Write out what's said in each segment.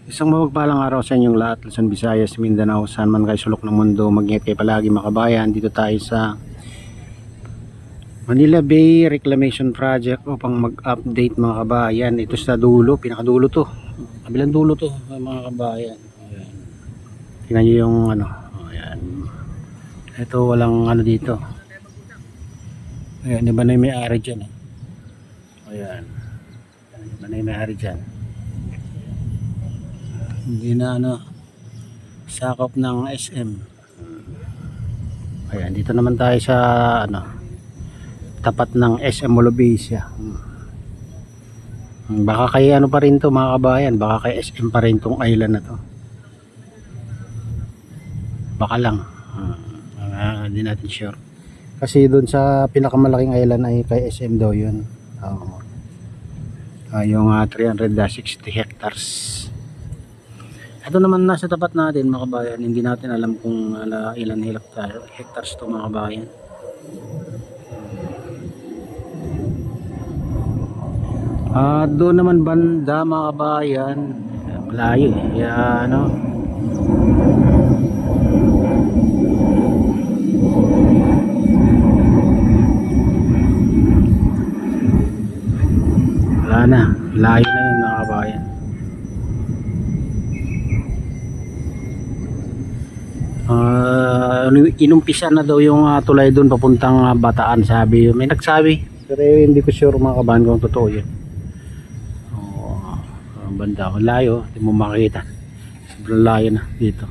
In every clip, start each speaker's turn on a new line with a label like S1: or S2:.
S1: Isang mapagpalang araw sa inyong lahat, Luzon, Visayas, Mindanao, saan man kayo sulok ng mundo. Mag-ingat kayo palagi mga kabayan. Dito tayo sa Manila Bay Reclamation Project upang mag-update mga kabayan. Ito sa dulo, pinakadulo to. Kabilang dulo to mga kabayan. Ayan. Tingnan nyo yung ano. Ayan. Ito walang ano dito. Ayan, iba na yung may-ari dyan. Ayan. Iba na yung may-ari dyan. Hindi na ano, sakop ng SM. Ayan, dito naman tayo sa ano, tapat ng SM Molobesia. Baka kay ano pa rin to mga kabayan, baka kay SM pa rin tong island na to. Baka lang. Hindi natin sure. Kasi doon sa pinakamalaking island ay kay SM daw yun. Yung 360 hectares. Ito naman nasa tapat natin mga kabayan, hindi natin alam kung ilan hectares to mga kabayan. Doon naman banda mga kabayan, malayo yan, ano. Wala na, layo na yun mga kabayan. Inumpisa na daw yung tulay doon papuntang Bataan, sabi, may nagsabi, pero hindi ko sure mga kabayan kung totoo yun. Banda ko layo, hindi mo makita, sobrang layo na dito.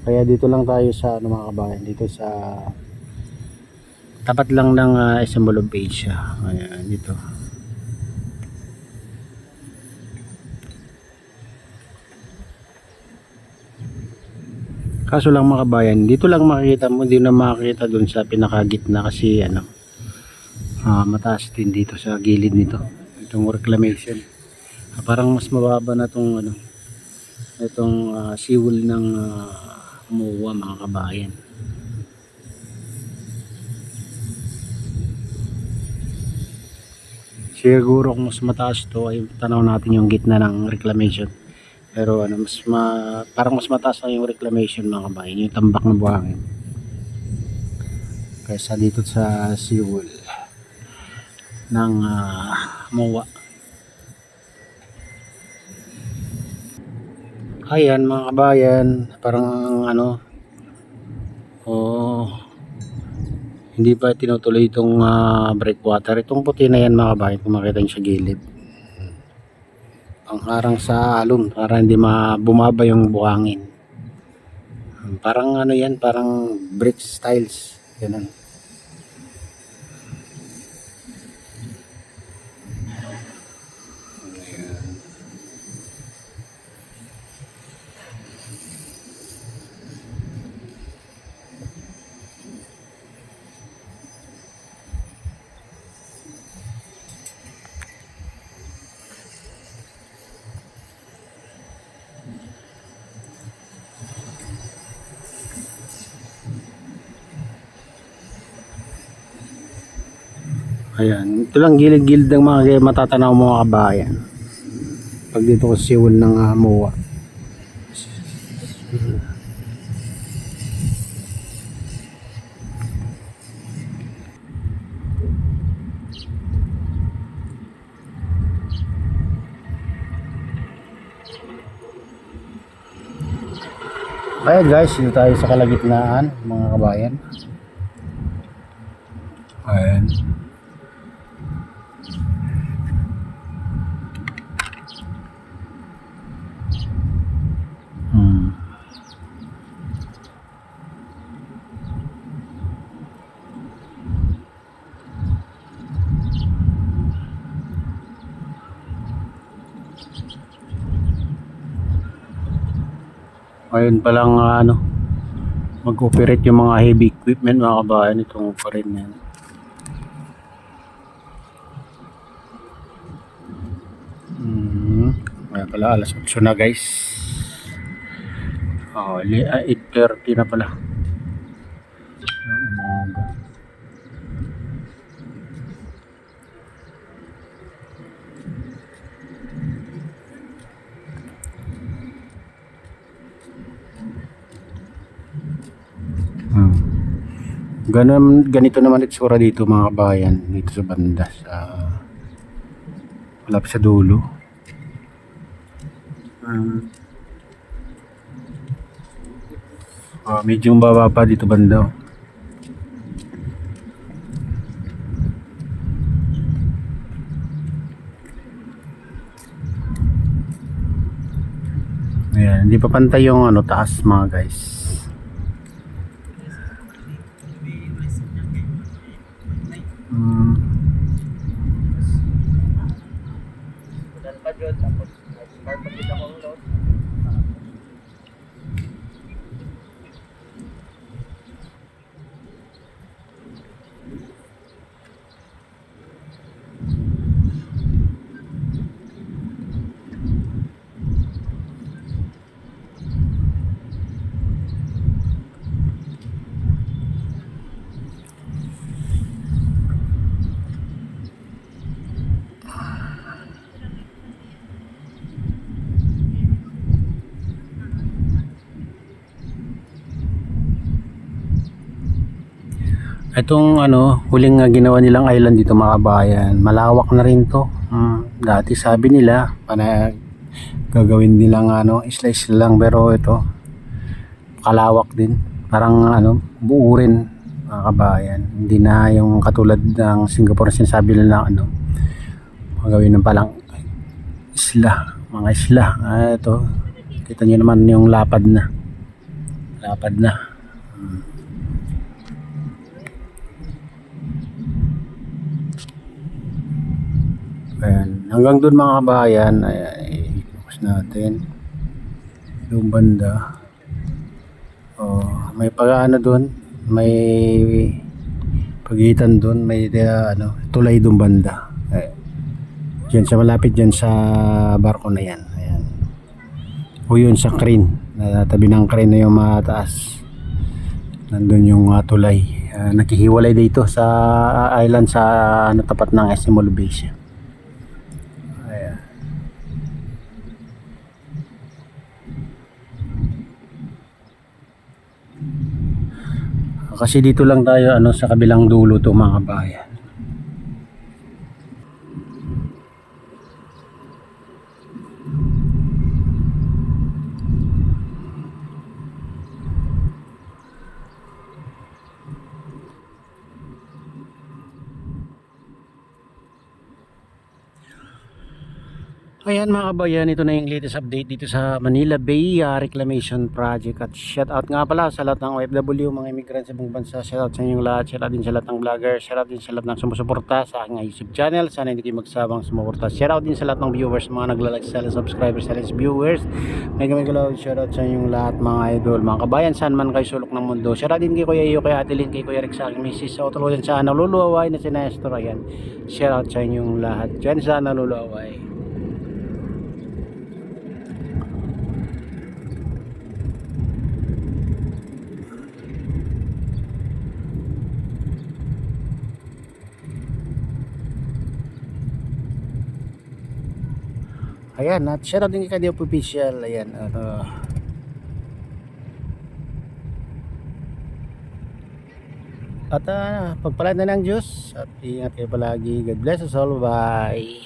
S1: Kaya dito lang tayo sa ano mga kabayan, dito sa tapat lang ng SM Molobesia. Ayan, dito. Kaso lang mga kabayan, dito lang makikita mo, hindi na makikita dun sa pinakagitna kasi ano, mataas din dito sa gilid nito itong reclamation. Parang mas mababa na tong ano, itong seawall ng MOA mga kabayan. Siguro kung mas mataas to ay tanaw natin yung gitna ng reclamation. Pero ano, parang mas mataas na yung reclamation mga kabayan, yung tambak ng buhangin kaysa dito sa seawall ng MOA. Ayan mga kabayan, parang ano, hindi pa tinutuloy itong breakwater. Itong puti na yan mga kabayan, kung makita nyo sa gilid, pangharang sa alon para hindi bumaba yung buhangin. Parang ano yan, parang bridge styles, ganun. Ayan, ito lang gilid-gilid ng mga matatanaw mga kabayan pag dito ko siwal ng MOA. Ayan guys, dito tayo sa kalagitnaan mga kabayan. Ayan. Ayun palang ano, mag-operate yung mga heavy equipment mga kabayan, itong pa rin yan. Kaya pala alas 8 na guys. 8:30 na pala ng umaga. Ganito naman itsura dito mga kabayan, dito sa banda sa malapit sa dulo. Medyo baba pa dito banda. Ayan, hindi pa pantay yung ano taas mga guys. Itong ano, huling ginawa nilang island dito mga kabayan, malawak na rin to. Dati sabi nila, gagawin nilang ano, isla-isla lang, pero ito, kalawak din. Parang ano, buo rin mga kabayan. Hindi na yung katulad ng Singapore na sinasabi nila ano, gagawin ng palang isla, mga isla. Ito, kita nyo naman yung lapad na. Lapad na. Ayan. Hanggang doon mga kabayan ay focus natin yung banda. May pag-ano doon, may pagitan doon, may ano, tulay doon banda. Diyan sa malapit diyan sa barko na yan. Ayan. O yun sa crane, tabi ng crane na yung mataas. Nandun yung tulay. Nakihiwalay dito sa island sa ano, tapat ng SM Mall Base. Kasi dito lang tayo ano sa kabilang dulo to mga kabayan. Ayan mga kabayan, ito na yung latest update dito sa Manila Bay Reclamation Project. At shout out nga pala sa lahat ng OFW, mga immigrants sa buong bansa. Shout out sa inyong lahat, shout out din sa lahat ng vlogger, shout out din sa lahat ng sumusuporta sa aking YouTube channel. Sana hindi kayo magsabang sumuporta. Shout out din sa lahat ng viewers, mga naglalike, sa subscribers, sa viewers. May galaw, shout out sa inyong lahat mga idol, mga kabayan, saan man kayo sulok ng mundo. Shout out din kay Kuya Iyo, kay Ate Lynn, kay Kuya Rick, sa aking misis, sa utuluyan sa naluluaway na si Nestor. Ayan, shout out sa inyong lahat dyan sa naluluaway. Ayan, at share din kay Kadeo Official. Ayan, at pagpalain na ng Diyos at ingat kayo palagi. God bless us all. Bye.